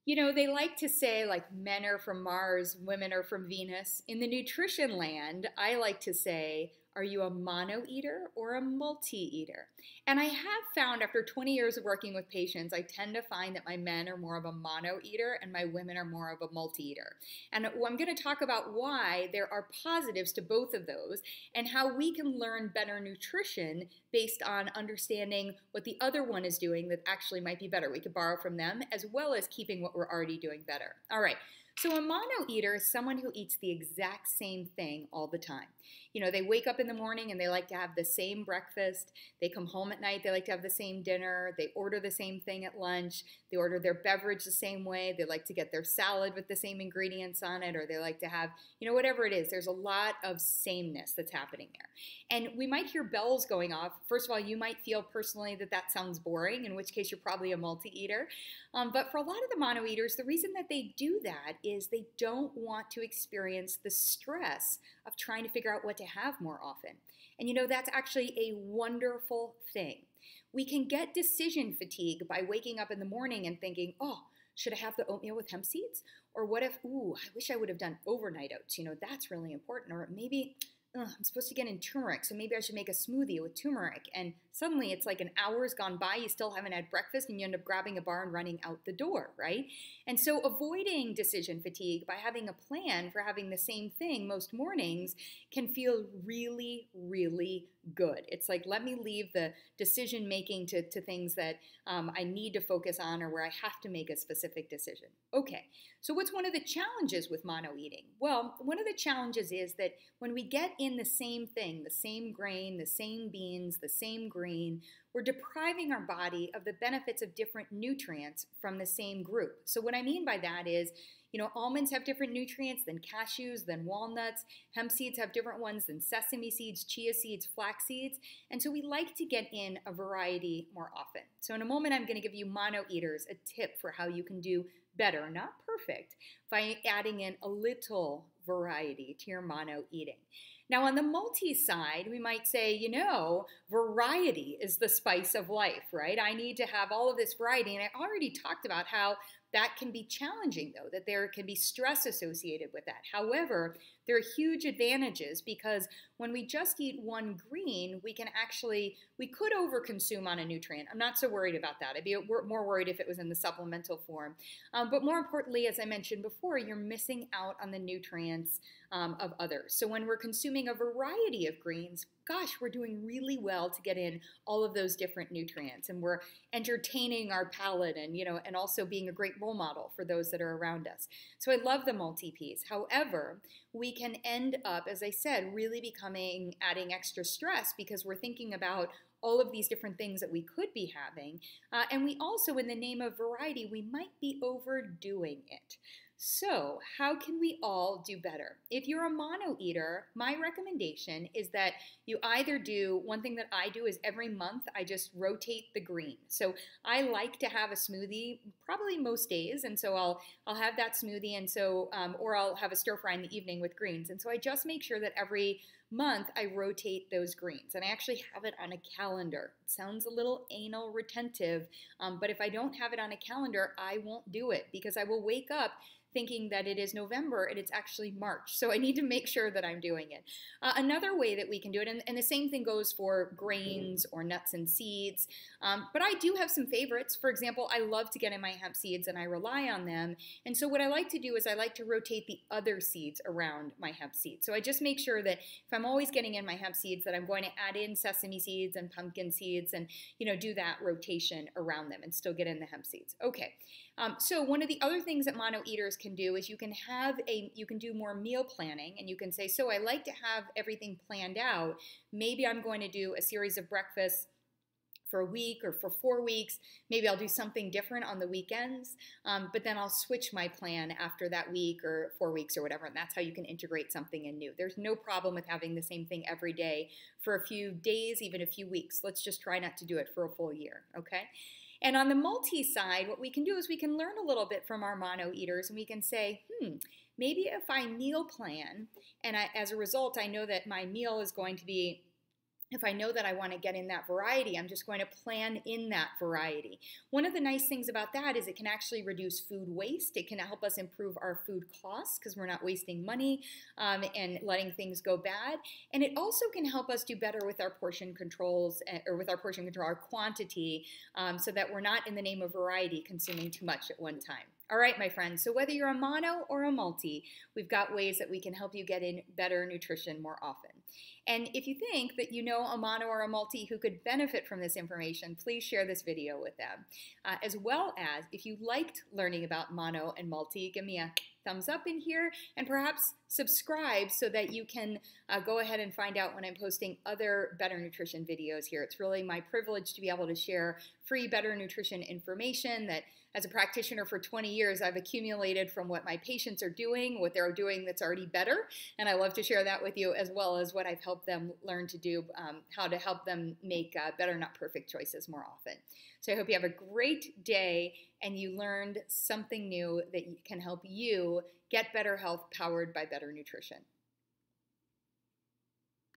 You know, they like to say like men are from Mars, women are from Venus. In the nutrition land, I like to say, are you a mono eater or a multi eater? And I have found after 20 years of working with patients, I tend to find that my men are more of a mono eater and my women are more of a multi eater. And I'm going to talk about why there are positives to both of those and how we can learn better nutrition based on understanding what the other one is doing that actually might be better. We could borrow from them as well as keeping what we're already doing better. All right. So a mono eater is someone who eats the exact same thing all the time. You know, they wake up in the morning and they like to have the same breakfast. They come home at night, they like to have the same dinner. They order the same thing at lunch. They order their beverage the same way. They like to get their salad with the same ingredients on it, or they like to have, you know, whatever it is. There's a lot of sameness that's happening there. And we might hear bells going off. First of all, you might feel personally that that sounds boring, in which case you're probably a multi-eater. But for a lot of the mono eaters, the reason that they do that is they don't want to experience the stress of trying to figure out what to have more often. And you know, that's actually a wonderful thing. We can get decision fatigue by waking up in the morning and thinking, oh, should I have the oatmeal with hemp seeds? Or what if, ooh, I wish I would have done overnight oats. You know, that's really important. Or maybe I'm supposed to get in turmeric, so maybe I should make a smoothie with turmeric. And suddenly it's like an hour's gone by, you still haven't had breakfast, and you end up grabbing a bar and running out the door, right? And so avoiding decision fatigue by having a plan for having the same thing most mornings can feel really, really good. It's like, let me leave the decision making to things that I need to focus on or where I have to make a specific decision. Okay, so what's one of the challenges with mono eating? Well, one of the challenges is that when we get in the same thing, the same grain, the same beans, the same green, we're depriving our body of the benefits of different nutrients from the same group. So what I mean by that is, you know, almonds have different nutrients than cashews, than walnuts. Hemp seeds have different ones than sesame seeds, chia seeds, flax seeds. And so we like to get in a variety more often. So in a moment, I'm going to give you mono eaters a tip for how you can do better, not perfect, by adding in a little variety to your mono eating. Now, on the multi side, we might say, you know, variety is the spice of life, right? I need to have all of this variety. And I already talked about how that can be challenging, though, that there can be stress associated with that. However, there are huge advantages because when we just eat one green, we could overconsume on a nutrient. I'm not so worried about that. I'd be more worried if it was in the supplemental form. But more importantly, as I mentioned before, you're missing out on the nutrients of others. So when we're consuming a variety of greens, gosh, we're doing really well to get in all of those different nutrients, and we're entertaining our palate and, you know, and also being a great role model for those that are around us. So I love the multi-piece. However, we can end up, as I said, really adding extra stress because we're thinking about all of these different things that we could be having. And we also, in the name of variety, we might be overdoing it. So how can we all do better? If you're a mono eater, my recommendation is that you either do, one thing that I do is every month I just rotate the green. So I like to have a smoothie probably most days, and so I'll have that smoothie, and so or I'll have a stir fry in the evening with greens. And so I just make sure that every month I rotate those greens, and I actually have it on a calendar. It sounds a little anal retentive, but if I don't have it on a calendar, I won't do it because I will wake up thinking that it is November and it's actually March. So I need to make sure that I'm doing it. Another way that we can do it, and the same thing goes for grains or nuts and seeds, but I do have some favorites. For example, I love to get in my hemp seeds and I rely on them. And so what I like to do is I like to rotate the other seeds around my hemp seeds. So I just make sure that if I'm always getting in my hemp seeds that I'm going to add in sesame seeds and pumpkin seeds and, you know, do that rotation around them and still get in the hemp seeds. Okay. So one of the other things that mono eaters can do is you can do more meal planning, and you can say, so I like to have everything planned out. Maybe I'm going to do a series of breakfasts for a week or for 4 weeks. Maybe I'll do something different on the weekends, but then I'll switch my plan after that week or 4 weeks or whatever, and that's how you can integrate something in new. There's no problem with having the same thing every day for a few days, even a few weeks. Let's just try not to do it for a full year, okay? And on the multi side, what we can do is we can learn a little bit from our mono eaters, and we can say, maybe if I meal plan, and as a result, I know that my meal is going to be If I know that I want to get in that variety, I'm just going to plan in that variety. One of the nice things about that is it can actually reduce food waste. It can help us improve our food costs because we're not wasting money and letting things go bad. And it also can help us do better with our portion controls, or with our portion control, our quantity, so that we're not, in the name of variety, consuming too much at one time. All right, my friends, so whether you're a mono or a multi, we've got ways that we can help you get in better nutrition more often. And if you think that you know a mono or a multi who could benefit from this information, please share this video with them. As well as, if you liked learning about mono and multi, give me a thumbs up in here and perhaps subscribe so that you can go ahead and find out when I'm posting other Better Nutrition videos here. It's really my privilege to be able to share free Better Nutrition information that, as a practitioner for 20 years, I've accumulated from what my patients are doing, what they're doing that's already better, and I love to share that with you, as well as what I've helped them learn to do, how to help them make better, not perfect choices more often. So I hope you have a great day and you learned something new that can help you get better health powered by Better Nutrition.